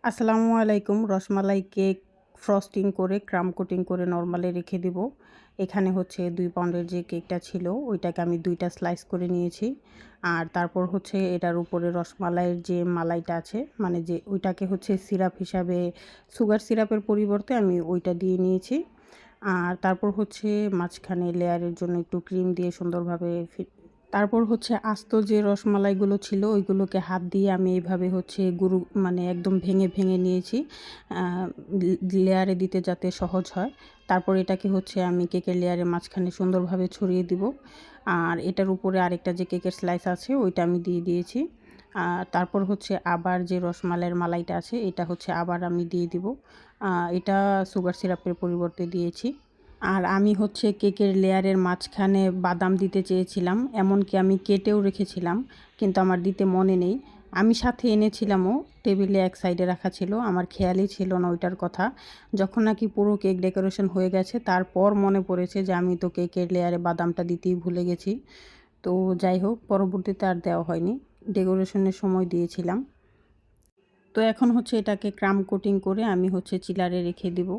আসসালামু আলাইকুম। Rasmalai cake frosting করে ক্রাম কোটিং করে নরমালে রেখে দিব। এখানে হচ্ছে ২ পাউন্ডের যে কেকটা ছিল ওইটাকে আমি ২ টা স্লাইস করে নিয়েছি। আর তারপর হচ্ছে এটার উপরে রসমালাইয়ের যে মালাইটা আছে মানে যে ওইটাকে হচ্ছে সিরাপ হিসাবে সুগার সিরাপের পরিবর্তে আমি ওইটা দিয়ে নিয়েছি। আর তারপর হচ্ছে মাঝখানে লেয়ারের জন্য একটু ক্রিম দিয়ে সুন্দরভাবে তারপর হচ্ছে আস্ত যে রসমালাইগুলো ছিল ওইগুলোকে হাত দিয়ে আমি এইভাবে হচ্ছে গুঁড়ো মানে একদম ভেঙে নিয়েছি আ লেয়ারে দিতে যাতে সহজ হয়। তারপর এটাকে হচ্ছে আমি কেকের লেয়ারের মাঝখানে সুন্দরভাবে ছড়িয়ে দিব। আর এটার উপরে আরেকটা যে কেকের স্লাইস আছে ওইটা আমি দিয়ে দিয়েছি। তারপর হচ্ছে আবার যে রসমালাইয়ের মালাইটা আছে এটা হচ্ছে আবার আমি দিয়ে দিব। এটা সুগার সিরাপের পরিবর্তে দিয়েছি। আর আমি হচ্ছে কেকের লেয়ারের মাঝখানে বাদাম দিতে চেয়েছিলাম। এমনকি আমি কেটেও রেখেছিলাম। কিন্তু আমার দিতে মনে নেই। আমি সাথে এনেছিলামও, টেবিলে এক সাইডে রাখা ছিল। আমার খেয়ালই ছিল না ওইটার কথা। যখন নাকি পুরো কেক ডেকোরেশন হয়ে গেছে তারপর মনে পড়েছে যে আমি তো কেকের লেয়ারে বাদামটা দিতেই ভুলে গেছি। তো যাই হোক পরবর্তীতে আর দেওয়া হয়নি। ডেকোরেশনের সময় দিয়েছিলাম। তো এখন হচ্ছে এটাকে ক্রাম কোটিং করে আমি হচ্ছে চিলারে রেখে দিব।